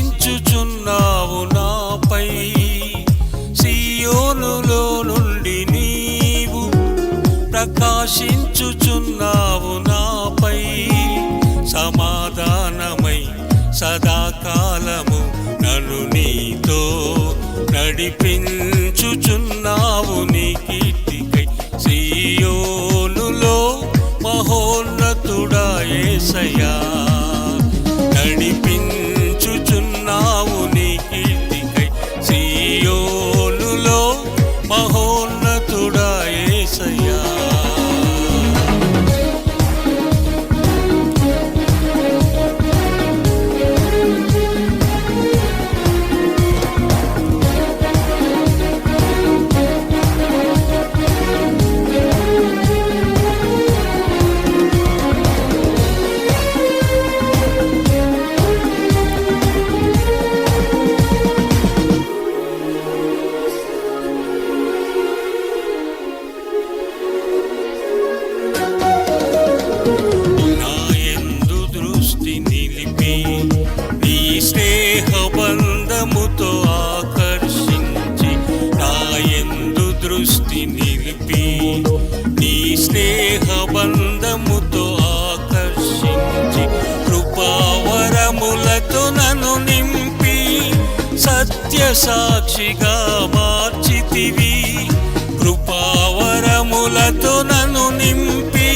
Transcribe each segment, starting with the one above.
ప్రకాశించుచున్నావు నాపై, సియోనులో నుండి నీవు ప్రకాశించుచున్నావు నాపై. సమాధానమై సదాకాలము నన్ను నీతో నడిపించుచున్నావు నీ కీర్తికై. సియోనులో మహోన్నతుడా యేసయ్యా, నడిపించుచున్నావు నీ కీర్తికై. సియోనులో మహోన్నతుడా యేసయ్యా. నీ స్నేహబంధముతో ఆకర్షించి, నాయందు దృష్టి నిలిపి, నీ స్నేహబంధముతో ఆకర్షించి, కృపావరములతో నన్ను నింపి, సత్య సాక్షిగా మార్చితివి. కృపావరములతో నన్ను నింపి,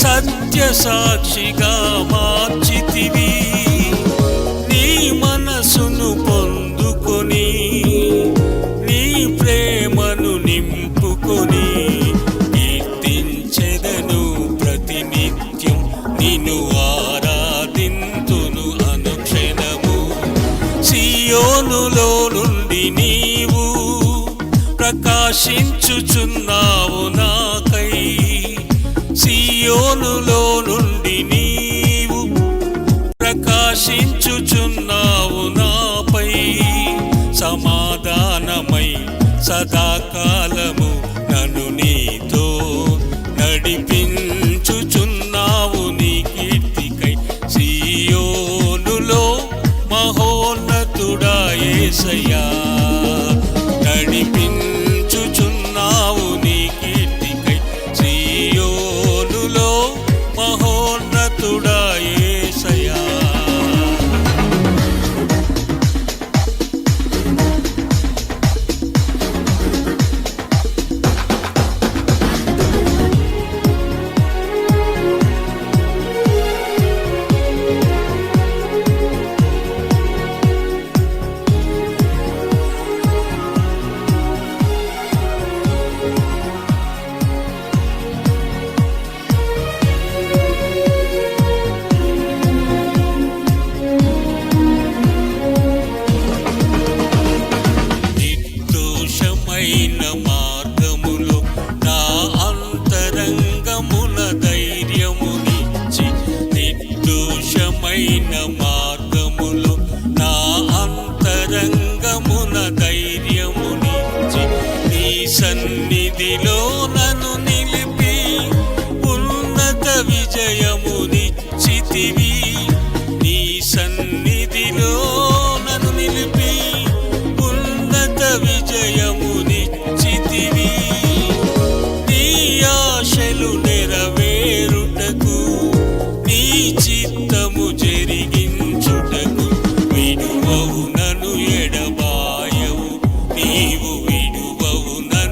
సత్య సాక్షిగా మార్చితివి. నీ మనసును పొందుకొని, నీ ప్రేమను నింపుకొని, కీర్తించెదను ప్రతినిత్యం, నిన్ను ఆరాధింతును అనుక్షణము. సియోనులో నుండి నీవు ప్రకాశించుచున్నావు నాకై. సియోనులో నుండి నీవు ప్రకాశించుచున్నావు నాపై. సమాధానమై సదాకాలము నన్ను నీతో నడిపించుచున్నావు నీ కీర్తికై. సియోనులో మహోన్నతుడా యేసయ్యా, నడిపించుచున్నావు నీ కీర్తికై. సియోనులో మహోన్నతుడా యేసయ్యా. మార్గములో నా అంతరంగమున ధైర్యమునిచ్చి, నిర్దోషమైన మార్గములో నా అంతరంగమున ధైర్యమునిచ్చి, నీ సన్నిధిలో నన్ను నిలిపి, ఉన్నత విజయమునిచ్చితివి. నీ సన్నిధిలో నన్ను నిలిపి, ఉన్నత విజయమునిచ్చితివి. నీ ఆశలు నెరవేరుటకు, నీ చిత్తము జరిగించుటకు, విడువవు నన్ను ఎడబాయవు, నీవు విడువవు నన్ను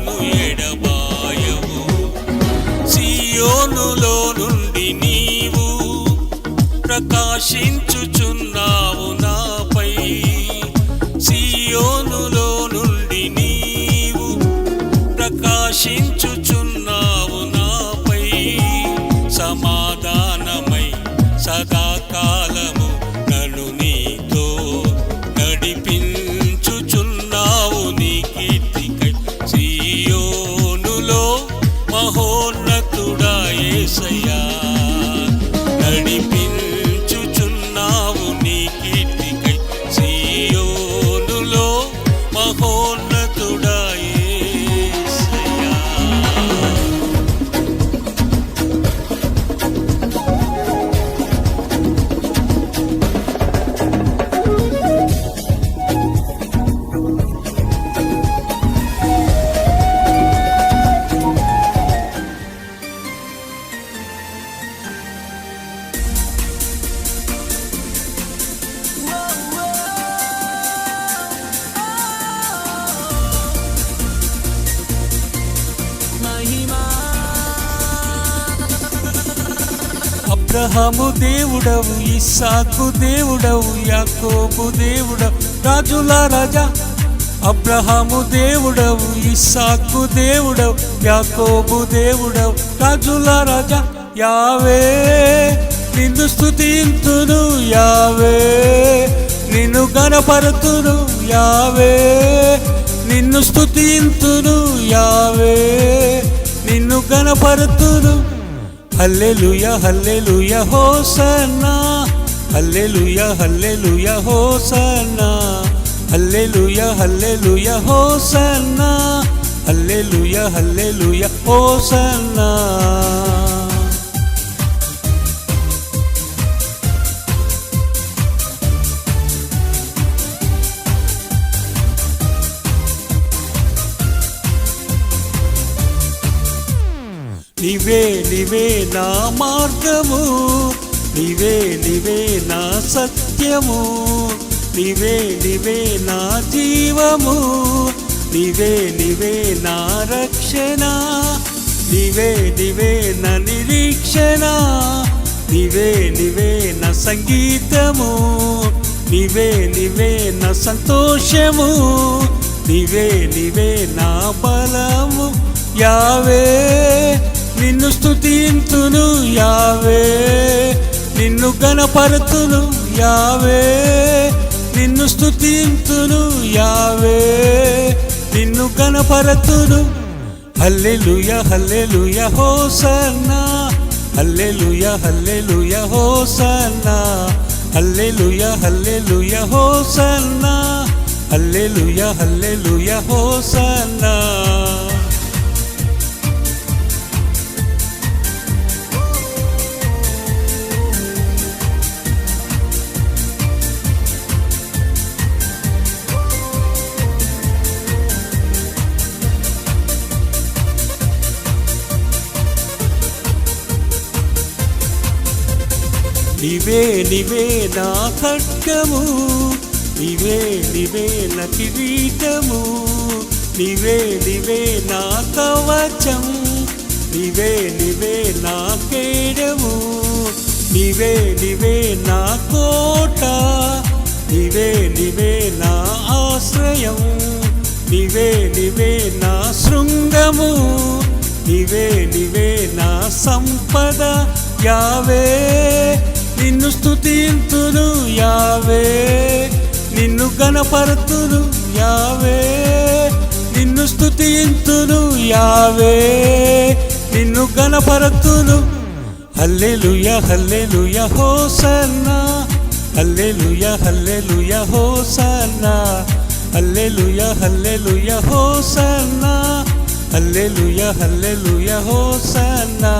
ప్రకాశించుచున్నావు నాపై సియోనులో నుండి నీవు ప్రకాశించుచున్నావు నాపై సమాధానమై సదాకాలము నన్ను నీతో నడిపించుచున్నావు నీ కీర్తికై సియోనులో మహోన్నతుడా యేసయ్యా నడిపించుచున్నావు నీ కీర్తికై సియోనులో మహోన్నతుడా యేసయ్యా అబ్రహాము దేవుడవు ఇస్సాకు దేవుడవు యాకోబు దేవుడవు రాజుల రాజా అబ్రహాము దేవుడవు ఇస్సాకు దేవుడవు యాకోబు దేవుడవు రాజుల రాజా యావే నిన్ను స్తుతింతును యావే నిన్ను గణపరతును యావే నిన్ను స్తుతింతును యావే నిన్ను గణపరతును hallelujah hallelujah hosanna hallelujah hallelujah hosanna hallelujah hallelujah hosanna hallelujah hallelujah hosanna నీవే నీవే నా మార్గము నీవే నీవే నా సత్యము నీవే నీవే నా జీవము నీవే నీవే నా రక్షణ నీవే నీవే నా నిరీక్షణ నీవే నీవే నా సంగీతము నీవే నీవే నా సంతోషము నీవే నీవే నా బలము యావే నిన్ను స్తుతింతును యావే నిన్ను గణపరతును యావే నిన్ను స్తుతింతును యావే నిన్ను గణపరతును hallelujah hallelujah hosanna hallelujah hallelujah hosanna hallelujah hallelujah hosanna hallelujah hallelujah hosanna నీవే నీవే నా ఖడ్గము నీవే నీవే నా కిరీటము నీవే నీవే నా కవచం నీవే నీవే నా కేడము నీవే నీవే నా కోట నీవే నీవే నా ఆశ్రయం నీవే నీవే నా శృంగము నీవే నీవే నా సంపద యావే నిన్ను స్తుతింతును యావే నిన్ను గణపరతును యావే నిన్ను స్తుతింతును యావే నిన్ను గణపరతును hallelujah hallelujah hosanna hallelujah hallelujah hosanna hallelujah hallelujah hosanna hallelujah hallelujah hosanna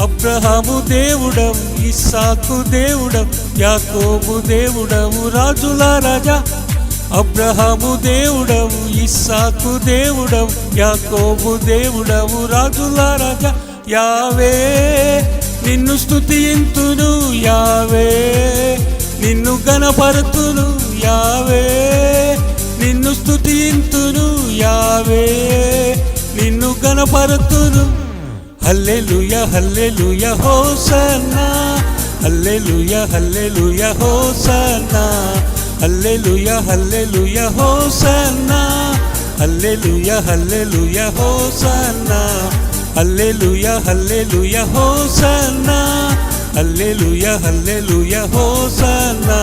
అబ్రహాము దేవుడవు ఇస్సాకు దేవుడవు యాకోబు దేవుడవు రాజుల రాజా అబ్రహాము దేవుడవు ఇస్సాకు దేవుడవు యాకోబు దేవుడవు రాజుల రాజా యావే నిన్ను స్తుతింతును యావే నిన్ను గణపరతును యావే నిన్ను స్తుతింతును యావే నిన్ను గణపరతును hallelujah hallelujah hosanna hallelujah hallelujah hosanna hallelujah hallelujah hosanna hallelujah hallelujah hosanna hallelujah hallelujah hosanna hallelujah hallelujah hosanna